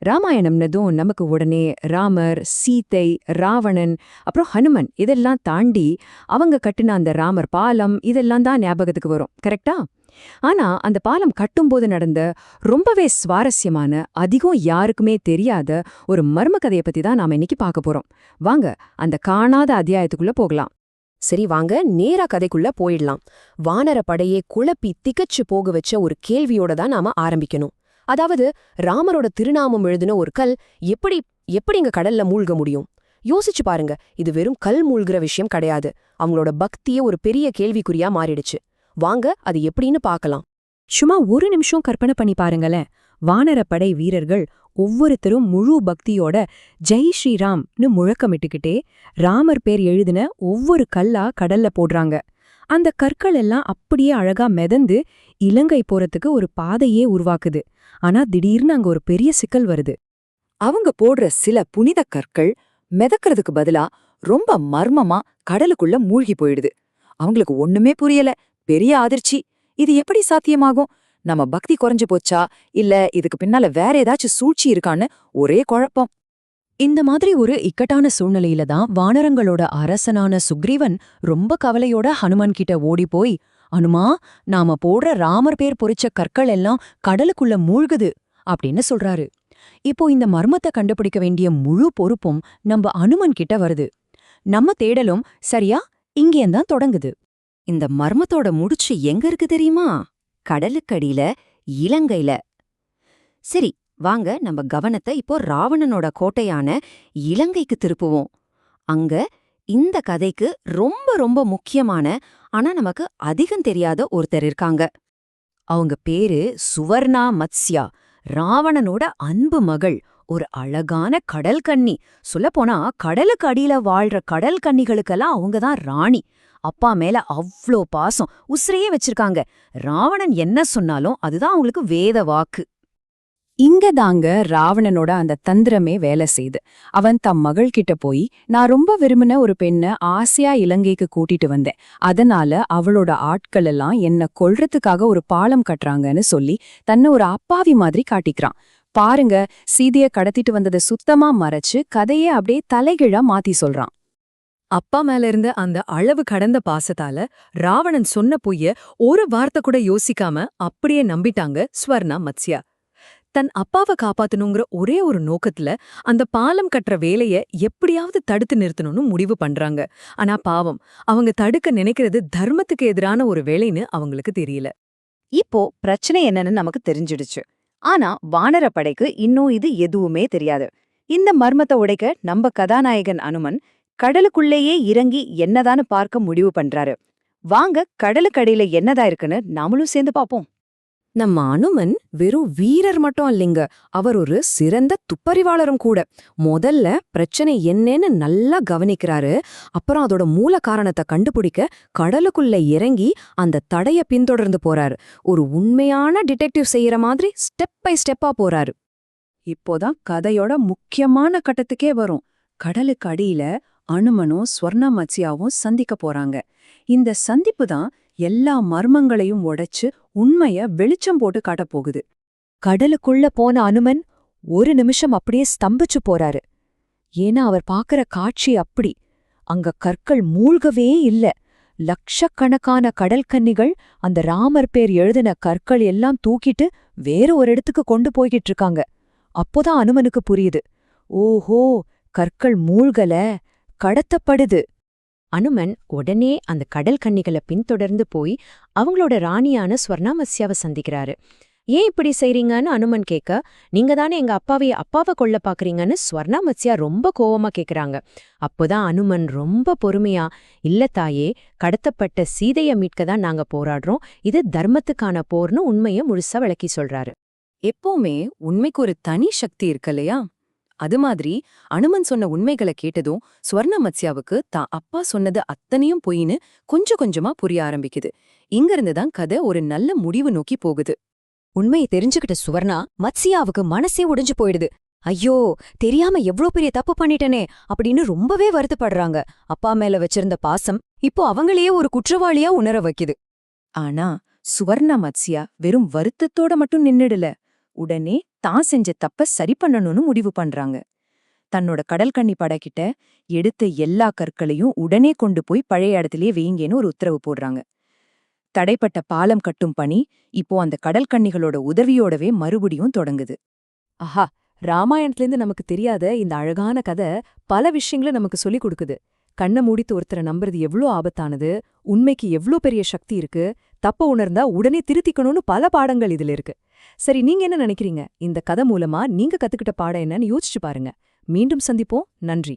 ராமாயணம்னதும் நமக்கு உடனே ராமர், சீதை, ராவணன், அப்புறம் ஹனுமன் இதெல்லாம் தாண்டி அவங்க கட்டின அந்த ராமர் பாலம் இதெல்லாம் தான் ஞாபகத்துக்கு வரும், கரெக்டா? ஆனா அந்த பாலம் கட்டும்போது நடந்த ரொம்பவே சுவாரஸ்யமான, அதிகம் யாருக்குமே தெரியாத ஒரு மர்ம கதையை பத்தி தான் நாம இன்னைக்கு பார்க்க போறோம். வாங்க அந்த காணாத அத்தியாயத்துக்குள்ள போகலாம். சரி, வாங்க நேரா கதைக்குள்ள போயிடலாம். வானர படையே குழப்பி திகச்சு போக வச்ச ஒரு கேள்வியோட தான் நாம ஆரம்பிக்கணும். அதாவது, ராமரோட திருநாமம் எழுதின ஒரு கல் எப்படி எப்படி இங்க கடல்ல மூழ்க முடியும்? யோசிச்சு பாருங்க. இது வெறும் கல் மூழ்கிற விஷயம் கிடையாது. அவங்களோட பக்தியே ஒரு பெரிய கேள்விக்குறியா மாறிடுச்சு. வாங்க அது எப்படின்னு பார்க்கலாம். சும்மா ஒரு நிமிஷம் கற்பனை பண்ணி பாருங்களேன். வானரப்படை வீரர்கள் ஒவ்வொருத்தரும் முழு பக்தியோட ஜெய் ஸ்ரீராம்னு முழக்கமிட்டுக்கிட்டே ராமர் பேர் எழுதின ஒவ்வொரு கல்லா கடல்ல போடுறாங்க. அந்த கற்கள் எல்லாம் அப்படியே அழகா மிதந்து இலங்கை போறதுக்கு ஒரு பாதையே உருவாக்குது. ஆனா திடீர்னு அங்க ஒரு பெரிய சிக்கல் வருது. அவங்க போடுற சில புனித கற்கள் மிதக்கிறதுக்கு பதிலா ரொம்ப மர்மமா கடலுக்குள்ள மூழ்கி போயிடுது. அவங்களுக்கு ஒண்ணுமே புரியல. பெரிய அதிர்ச்சி. இது எப்படி சாத்தியமாகும்? நம்ம பக்தி குறைஞ்சு போச்சா, இல்ல இதுக்கு பின்னால வேற ஏதாச்சும் சூழ்ச்சி இருக்கான்னு ஒரே குழப்பம். இந்த மாதிரி ஒரு இக்கட்டான சூழ்நிலையில தான் வானரங்களோட அரசனான சுக்ரீவன் ரொம்ப கவலையோட ஹனுமான் கிட்ட ஓடிப்போய், அனுமா, நாம போடுற ராமர் பேர் பொறிச்ச கற்கள் எல்லாம் கடலுக்குள்ள மூழ்குது அப்படின்னு சொல்றாரு. இப்போ இந்த மர்மத்தை கண்டுபிடிக்க வேண்டிய முழு பொறுப்பும் நம்ம அனுமன் கிட்ட வருது. நம்ம தேடலும் சரியா இங்கேந்தான் தொடங்குது. இந்த மர்மத்தோட முடிச்சு எங்க இருக்கு தெரியுமா? கடலுக்கடியில, இலங்கையில. சரி, வாங்க நம்ம கவனத்தை இப்போ ராவணனோட கோட்டையான இலங்கைக்கு திருப்புவோம். அங்க இந்த கதைக்கு ரொம்ப ரொம்ப முக்கியமான, ஆனா நமக்கு அதிகம் தெரியாத ஒருத்தர் இருக்காங்க. அவங்க பேரு சுவர்ணா மத்ஸ்யா, ராவணனோட அன்பு மகள். ஒரு அழகான கடல் கன்னி. சொல்லப்போனா கடலுக்கு அடியில வாழ்ற கடல் கன்னிகளுக்கெல்லாம் அவங்கதான் ராணி. அப்பா மேல அவ்ளோ பாசம், உசிரையே வச்சிருக்காங்க. ராவணன் என்ன சொன்னாலும் அதுதான் அவங்களுக்கு வேத வாக்கு. இங்கதாங்க ராவணனோட அந்த தந்திரமே வேலை செய்து. அவன் தம் மகள்கிட்ட போய், நான் ரொம்ப விரும்பின ஒரு பெண்ணை ஆசையா இலங்கைக்கு கூட்டிட்டு வந்தேன், அதனால அவளோட ஆட்கள் எல்லாம் என்ன கொல்றதுக்காக ஒரு பாலம் கட்டுறாங்கன்னு சொல்லி தன்னை ஒரு அப்பாவி மாதிரி காட்டிக்கிறான். பாருங்க, சீதைய கடத்திட்டு வந்ததை சுத்தமா மறைச்சு கதையே அப்படியே தலைகீழா மாத்தி சொல்றான். அப்பா மேல இருந்த அந்த அளவு கடந்த பாசத்தால ராவணன் சொன்ன பொய்ய ஒரு வார்த்தை கூட யோசிக்காம அப்படியே நம்பிட்டாங்க ஸ்வர்ணா மத்ஸ்யா. தன் அப்பாவை காப்பாத்தணுங்கிற ஒரே ஒரு நோக்கத்துல அந்த பாலம் கட்டுற வேலைய எப்படியாவது தடுத்து நிறுத்தணும்னு முடிவு பண்றாங்க. ஆனா பாவம், அவங்க தடுக்க நினைக்கிறது தர்மத்துக்கு எதிரான ஒரு வேலைன்னு அவங்களுக்கு தெரியல. இப்போ பிரச்சனை என்னன்னு நமக்கு தெரிஞ்சிடுச்சு. ஆனா வானர படைக்கு இன்னும் இது எதுவுமே தெரியாது. இந்த மர்மத்தை உடைக்க நம்ம கதாநாயகன் அனுமன் கடலுக்குள்ளேயே இறங்கி என்னதான்னு பார்க்க முடிவு பண்றாரு. வாங்க கடலுக்கடியில என்னதா இருக்குன்னு நாமளும் சேர்ந்து பாப்போம். நம்ம அனுமன் வெறும் வீரர் மட்டும் இல்லைங்க, அவர் ஒரு சிறந்த துப்பறிவாளரும் கூட. முதல்ல பிரச்சனை என்னன்னு நல்லா கவனிக்கிறாரு. அப்புறம் அதோட மூல காரணத்தை கண்டுபிடிக்க கடலுக்குள்ள இறங்கி அந்த தடைய பின்தொடர்ந்து போறாரு. ஒரு உண்மையான டிடெக்டிவ் செய்யற மாதிரி ஸ்டெப் பை ஸ்டெப்பா போறாரு. இப்போதான் கதையோட முக்கியமான கட்டத்துக்கே வரும். கடலுக்கு அடியில அனுமனும் ஸ்வர்ணா மத்ஸ்யாவும் சந்திக்க போறாங்க. இந்த சந்திப்பு தான் எல்லா மர்மங்களையும் உடைச்சு உண்மைய வெளிச்சம் போட்டு காட்டப்போகுது. கடலுக்குள்ள போன அனுமன் ஒரு நிமிஷம் அப்படியே ஸ்தம்பிச்சு போறாரு. ஏன்னா அவர் பாக்குற காட்சி அப்படி. அங்க கற்கள் மூழ்கவே இல்ல. லட்சக்கணக்கான கடல்கன்னிகள் அந்த ராமர் பேர் எழுதின கற்கள் எல்லாம் தூக்கிட்டு வேற ஒரு இடத்துக்கு கொண்டு போய்கிட்டு இருக்காங்க. அப்போதான் அனுமனுக்கு புரியுது, ஓஹோ, கற்கள் மூழ்கல, கடத்தப்படுது. அனுமன் உடனே அந்த கடல் கன்னிகளை பின்தொடர்ந்து போய் அவங்களோட ராணியான ஸ்வர்ணா மத்ஸ்யாவை சந்திக்கிறாரு. ஏன் இப்படி செய்றீங்கன்னு அனுமன் கேட்க, நீங்க தானே எங்க அப்பாவை கொல்ல பாக்குறீங்கன்னு ஸ்வர்ணா மத்ஸ்யா ரொம்ப கோவமா கேக்குறாங்க. அப்போதான் அனுமன் ரொம்ப பொறுமையா, இல்ல தாயே, கடத்தப்பட்ட சீதைய மீட்க தான் நாங்க போராடுறோம், இது தர்மத்துக்கான போர்னு உண்மைய முழுசா விளக்கி சொல்றாரு. எப்பவுமே உண்மைக்கு ஒரு தனி சக்தி இருக்கலையா? அது மாதிரி அனுமன் சொன்ன உண்மைகளை கேட்டதும் ஸ்வர்ண மத்ஸ்யாவுக்கு தான் அப்பா சொன்னது அத்தனையும் பொய்ன்னு கொஞ்சம் கொஞ்சமா புரிய ஆரம்பிக்குது. இங்கிருந்துதான் கதை ஒரு நல்ல முடிவு நோக்கி போகுது. உண்மையை தெரிஞ்சுக்கிட்ட சுவர்ணா மத்ஸ்யாவுக்கு மனசே உடைஞ்சு போயிடுது. ஐயோ, தெரியாம எவ்ளோ பெரிய தப்பு பண்ணிட்டனே அப்படின்னு ரொம்பவே வருத்தப்படுறாங்க. அப்பா மேல வச்சிருந்த பாசம் இப்போ அவங்களையே ஒரு குற்றவாளியா உணர வைக்குது. ஆனா சுவர்ண மத்ஸ்யா வெறும் வருத்தத்தோட மட்டும் நின்னுடல. உடனே தான் செஞ்ச தப்ப சரி பண்ணணும்னு முடிவு பண்றாங்க. தன்னோட கடல்கன்னி படகிட்ட எடுத்த எல்லா கற்களையும் உடனே கொண்டு போய் பழைய இடத்திலேயே வைங்கன்னு ஒரு உத்தரவு போடுறாங்க. தடைப்பட்ட பாலம் கட்டும் பணி இப்போ அந்த கடல்கன்னிகளோட உதவியோடவே மறுபடியும் தொடங்குது. ஆஹா, ராமாயணத்திலேருந்து நமக்கு தெரியாத இந்த அழகான கதை பல விஷயங்களை நமக்கு சொல்லிக் கொடுக்குது. கண்ணை மூடித்து ஒருத்தரை நம்புறது எவ்ளோ ஆபத்தானது, உண்மைக்கு எவ்ளோ பெரிய சக்தி இருக்கு, தப்ப உணர்ந்தா உடனே திருத்திக்கணும்னு பல பாடங்கள் இதுல இருக்கு. சரி, நீங்க என்ன நினைக்கிறீங்க? இந்த கதை மூலமா நீங்க கத்துக்கிட்ட பாடம் என்னன்னு யோசிச்சு பாருங்க. மீண்டும் சந்திப்போம். நன்றி.